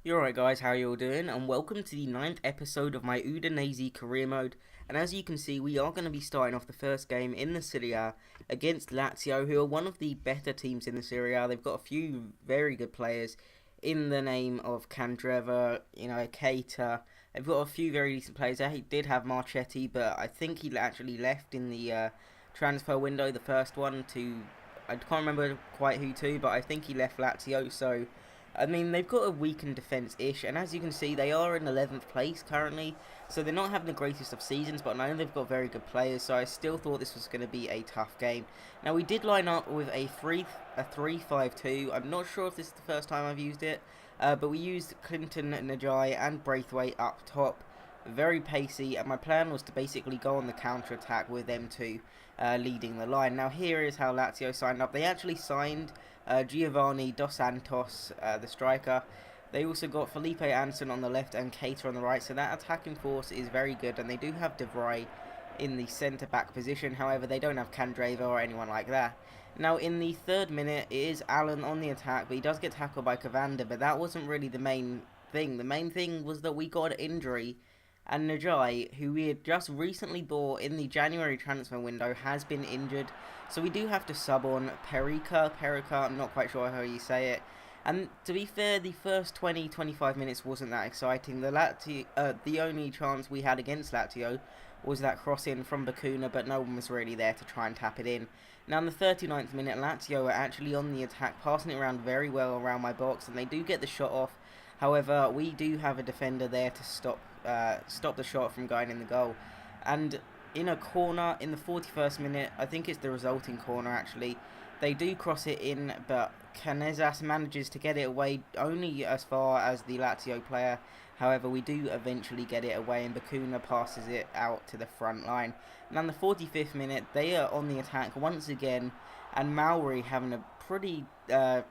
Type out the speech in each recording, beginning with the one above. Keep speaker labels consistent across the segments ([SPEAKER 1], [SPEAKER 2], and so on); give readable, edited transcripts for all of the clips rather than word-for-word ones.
[SPEAKER 1] You're right guys, how you all doing? And welcome to the ninth episode of my Udinese Career Mode. And as you can see, we are going to be starting off the first game in the Serie A against Lazio, who are one of the better teams in the Serie A. They've got a few very good players in the name of Candreva, Keita. They've got a few very decent players. They did have Marchetti, but I think he actually left in the transfer window, the first one, to... I can't remember quite who to, but I think he left Lazio, so... I mean, they've got a weakened defence-ish, and as you can see, they are in 11th place currently, so they're not having the greatest of seasons, but I know they've got very good players, so I still thought this was going to be a tough game. Now, we did line up with a 3-5-2. I'm not sure if this is the first time I've used it, but we used Clinton, Najai, and Braithwaite up top. Very pacey, and my plan was to basically go on the counter-attack with them two leading the line. Now, here is how Lazio signed up. They actually signed Giovanni Dos Santos, the striker. They also got Felipe Anson on the left and Keita on the right, so that attacking force is very good, and they do have De Vrij in the centre-back position. However, they don't have Candreva or anyone like that. Now, in the third minute, it is Allen on the attack, but he does get tackled by Cavander, but that wasn't really the main thing. The main thing was that we got an injury, and Najai, who we had just recently bought in the January transfer window, has been injured. So we do have to sub on Perica, I'm not quite sure how you say it. And to be fair, the first 20-25 minutes wasn't that exciting. The only chance we had against Lazio was that cross in from Bacuna, but no one was really there to try and tap it in. Now in the 39th minute, Lazio are actually on the attack, passing it around very well around my box, and they do get the shot off. However, we do have a defender there to stop the shot from going in the goal. And in a corner in the 41st minute, I think it's the resulting corner actually, they do cross it in, but Canezas manages to get it away only as far as the Lazio player. However, we do eventually get it away, and Bacuna passes it out to the front line. Now in the 45th minute, they are on the attack once again, and Mauri having a pretty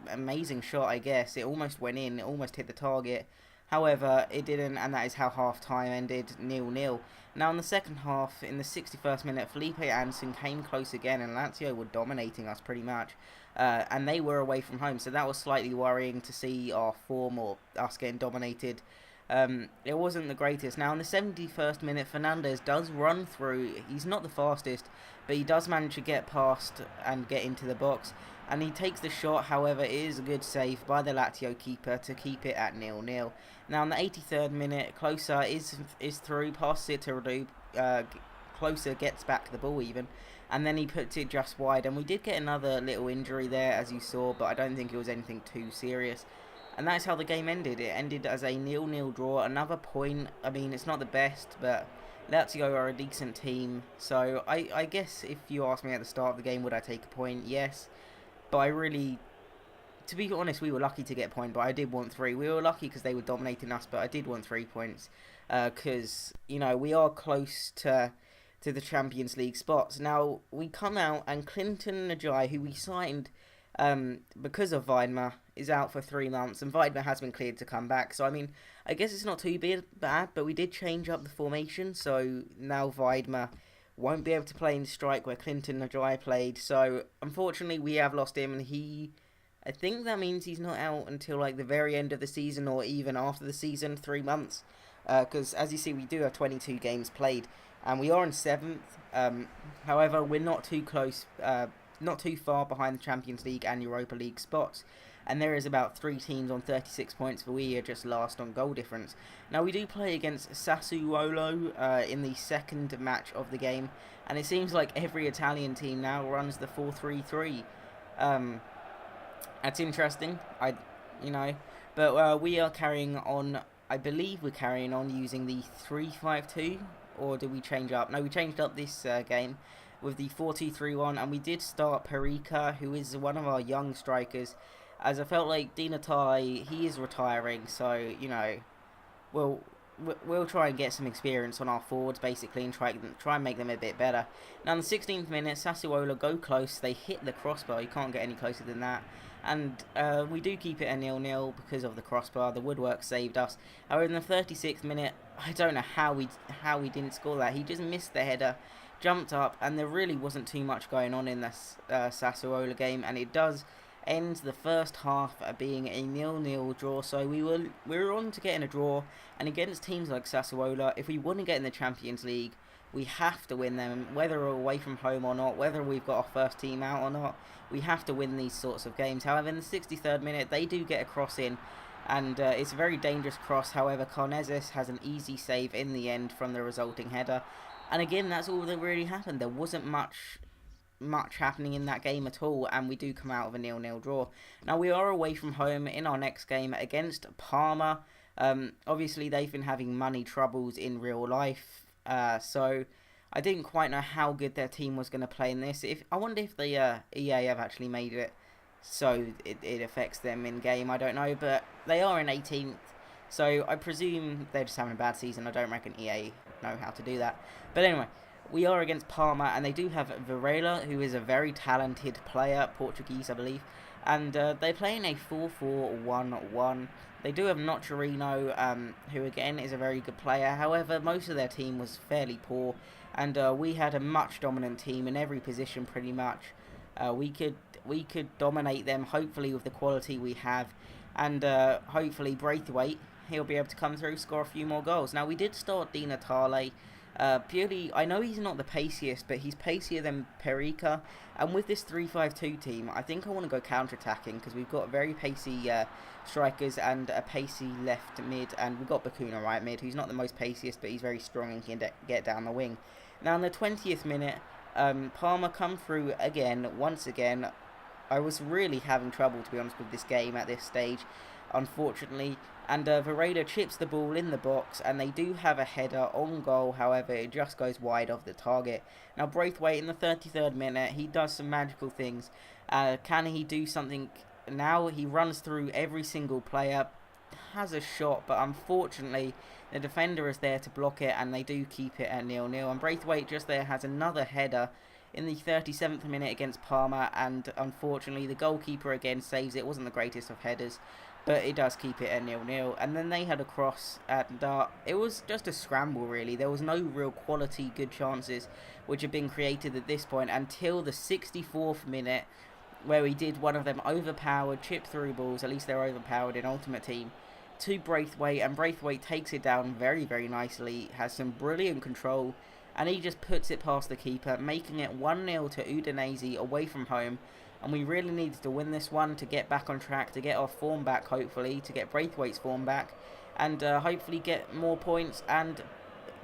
[SPEAKER 1] amazing shot, I guess. It almost went in, it almost hit the target. However, it didn't, and that is how half-time ended, 0-0. Now, in the second half, in the 61st minute, Felipe Anson came close again, and Lazio were dominating us pretty much. And they were away from home, so that was slightly worrying to see our form or us getting dominated. It wasn't the greatest. Now, in the 71st minute, Fernandez does run through. He's not the fastest, but he does manage to get past and get into the box. And he takes the shot. However, it is a good save by the Lazio keeper to keep it at 0-0. Now, in the 83rd minute, Closer is through, passes it to Redu. Closer gets back the ball even, and then he puts it just wide. And we did get another little injury there, as you saw, but I don't think it was anything too serious. And that's how the game ended. It ended as a 0-0 draw. Another point. I mean, it's not the best, but Lazio are a decent team. So I guess if you asked me at the start of the game, would I take a point? Yes. But I really, to be honest, we were lucky to get a point, but I did want 3. We were lucky because they were dominating us, but I did want 3 points. Because, we are close to the Champions League spots. Now, we come out, and Clinton Najai, who we signed because of Weidmar, is out for 3 months, and Weidmar has been cleared to come back. So, I mean, I guess it's not too bad, but we did change up the formation, so now Weidmar won't be able to play in strike where Clinton Najai played. So, unfortunately, we have lost him, and I think that means he's not out until, like, the very end of the season, or even after the season, 3 months. Because, as you see, we do have 22 games played, and we are in 7th. However, we're not too close, not too far behind the Champions League and Europa League spots, and there is about 3 teams on 36 points, but we are just last on goal difference. Now, we do play against Sassuolo in the second match of the game, and it seems like every Italian team now runs the 4-3-3. That's interesting, but we are carrying on. I believe we're carrying on using the 3-5-2, or did we change up? No, we changed up this game with the 4-2-3-1, and we did start Perica, who is one of our young strikers, as I felt like Di Natale, he is retiring, so, we'll try and get some experience on our forwards, basically, and try and make them a bit better. Now, in the 16th minute, Sassuolo go close, they hit the crossbar, you can't get any closer than that, and we do keep it a 0-0 because of the crossbar. The woodwork saved us. However, in the 36th minute, I don't know how we didn't score that. He just missed the header, jumped up, and there really wasn't too much going on in this Sassuolo game, and it does ends the first half being a 0-0 draw. So we were on to getting a draw, and against teams like Sassuolo, if we want to get in the Champions League, we have to win them, whether we're away from home or not, whether we've got our first team out or not. We have to win these sorts of games. However, in the 63rd minute, they do get a cross in, and it's a very dangerous cross. However, Carnezes has an easy save in the end from the resulting header. And again, that's all that really happened. There wasn't much happening in that game at all, and we do come out of a 0-0 draw. Now, we are away from home in our next game against Parma. Obviously, they've been having money troubles in real life, so I didn't quite know how good their team was going to play in this. I wonder if the EA have actually made it so it affects them in game. I don't know, but they are in 18th, so I presume they're just having a bad season. I don't reckon EA know how to do that. But anyway, we are against Parma, and they do have Varela, who is a very talented player, Portuguese, I believe, and they're playing a 4-4-1-1. They do have Nocerino, who again is a very good player. However, most of their team was fairly poor, and we had a much dominant team in every position pretty much. We could dominate them, hopefully, with the quality we have, and hopefully Braithwaite, he'll be able to come through, score a few more goals. Now, we did start Di Natale. Purely, I know he's not the paciest, but he's pacier than Perica. And with this 3-5-2 team, I think I want to go counter-attacking, because we've got very pacey strikers and a pacey left mid, and we've got Bakuna right mid, who's not the most paciest, but he's very strong and can get down the wing. Now, in the 20th minute, Parma come through again, once again. I was really having trouble, to be honest, with this game at this stage, unfortunately. And Varela chips the ball in the box, and they do have a header on goal. However, it just goes wide of the target. Now, Braithwaite in the 33rd minute, he does some magical things. Can he do something now? He runs through every single player, has a shot, but unfortunately, the defender is there to block it, and they do keep it at 0-0. And Braithwaite just there has another header in the 37th minute against Parma, and unfortunately, the goalkeeper again saves it. It wasn't the greatest of headers, but it does keep it at 0-0. And then they had a cross, and it was just a scramble, really. There was no real quality good chances which had been created at this point until the 64th minute, where we did one of them overpowered chip through balls. At least they're overpowered in Ultimate Team, to Braithwaite, and Braithwaite takes it down very, very nicely, has some brilliant control, and he just puts it past the keeper, making it 1-0 to Udinese away from home. And we really needed to win this one to get back on track, to get our form back, hopefully, to get Braithwaite's form back, and hopefully get more points and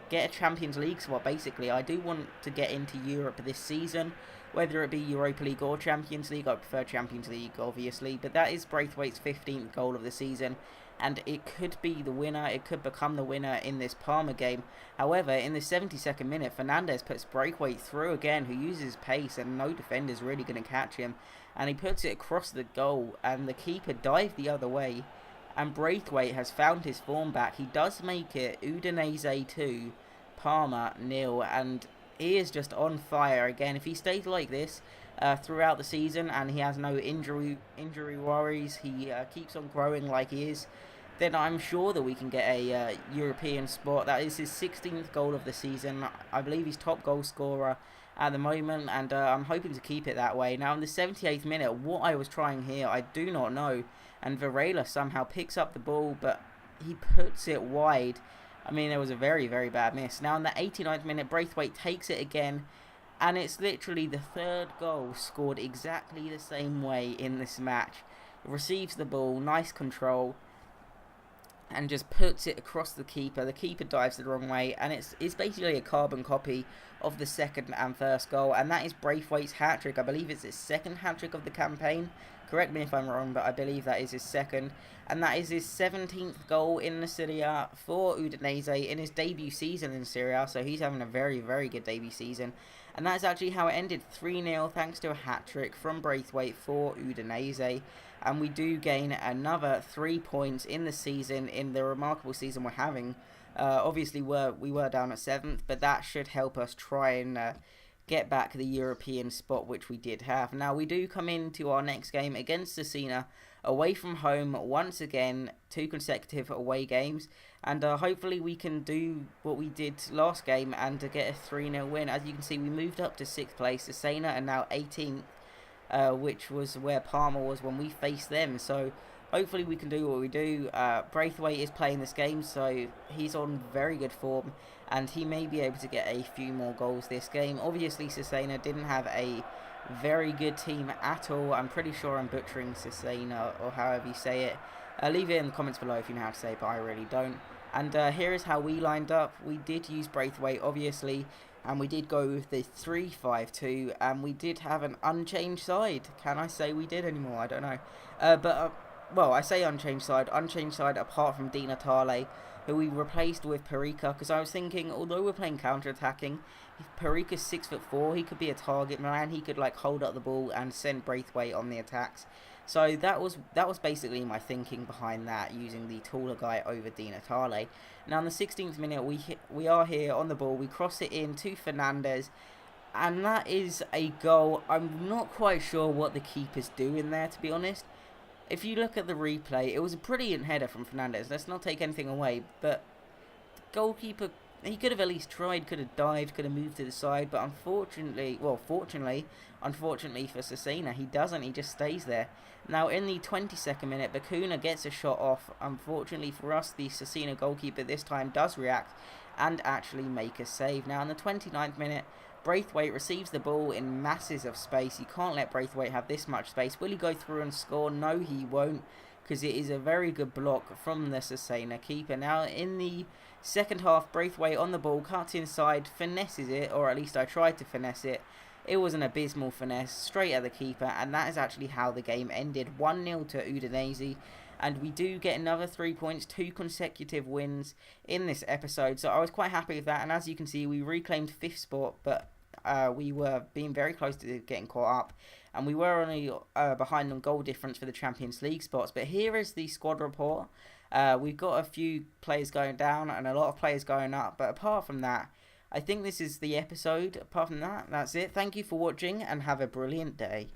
[SPEAKER 1] get a Champions League spot, basically. I do want to get into Europe this season, whether it be Europa League or Champions League. I prefer Champions League, obviously, but that is Braithwaite's 15th goal of the season, and it could be the winner. It could become the winner in this Parma game. However, in the 72nd minute, Fernandez puts Braithwaite through again, who uses pace, and no defender's really going to catch him, and he puts it across the goal, and the keeper dived the other way, and Braithwaite has found his form back. He does make it Udinese 2, Parma 0, and he is just on fire again. If he stays like this throughout the season, and he has no injury worries, he keeps on growing like he is, then I'm sure that we can get a European spot. That is his 16th goal of the season. I believe he's top goal scorer at the moment, and I'm hoping to keep it that way. Now, in the 78th minute, what I was trying here, I do not know, and Varela somehow picks up the ball, but he puts it wide. I mean, it was a very, very bad miss. Now, in the 89th minute, Braithwaite takes it again, and it's literally the third goal scored exactly the same way in this match. Receives the ball, nice control, and just puts it across the keeper. The keeper dives the wrong way, and it's basically a carbon copy of the second and first goal, and that is Braithwaite's hat-trick. I believe it's his second hat-trick of the campaign. Correct me if I'm wrong, but I believe that is his second, and that is his 17th goal in the Serie A for Udinese in his debut season in Serie A, so he's having a very, very good debut season. And that's actually how it ended, 3-0, thanks to a hat-trick from Braithwaite for Udinese. And we do gain another 3 points in the season, in the remarkable season we're having. Obviously, we were down at 7th, but that should help us try and get back the European spot, which we did have. Now, we do come into our next game against Cesena, away from home once again, 2 consecutive away games, and hopefully we can do what we did last game and get a 3-0 win. As you can see, we moved up to 6th place. Cesena are now 18th, which was where Parma was when we faced them. So hopefully we can do what we do. Braithwaite is playing this game, so he's on very good form, and he may be able to get a few more goals this game. Obviously, Cesena didn't have a very good team at all. I'm pretty sure I'm butchering Cesena, or however you say it. Leave it in the comments below if you know how to say it, but I really don't. And here is how we lined up. We did use Braithwaite, obviously, and we did go with the 3-5-2, and we did have an unchanged side. Can I say we did anymore? I don't know. Well, I say unchanged side apart from Di Natale, who we replaced with Perica, because I was thinking, although we're playing counter-attacking, if Perica's 6'4", he could be a target man. He could like hold up the ball and send Braithwaite on the attacks. So that was basically my thinking behind that, using the taller guy over Di Natale. Now in the 16th minute, we are here on the ball. We cross it in to Fernandez, and that is a goal. I'm not quite sure what the keeper's doing there, to be honest. If you look at the replay, it was a brilliant header from Fernandez. Let's not take anything away, but the goalkeeper, he could have at least tried, could have dived, could have moved to the side, but unfortunately for Cesena, he doesn't. He just stays there. Now, in the 22nd minute, Bacuna gets a shot off. Unfortunately for us, the Cesena goalkeeper this time does react and actually make a save. Now, in the 29th minute, Braithwaite receives the ball in masses of space. You can't let Braithwaite have this much space. Will he go through and score? No, he won't, because it is a very good block from the Cesena keeper. Now, in the second half, Braithwaite on the ball, cuts inside, finesses it, or at least I tried to finesse it. It was an abysmal finesse, straight at the keeper, and that is actually how the game ended. 1-0 to Udinese. And we do get another 3 points, 2 consecutive wins in this episode. So I was quite happy with that. And as you can see, we reclaimed 5th spot, but we were being very close to getting caught up. And we were only behind on goal difference for the Champions League spots. But here is the squad report. We've got a few players going down and a lot of players going up. But apart from that, I think this is the episode. Apart from that, that's it. Thank you for watching and have a brilliant day.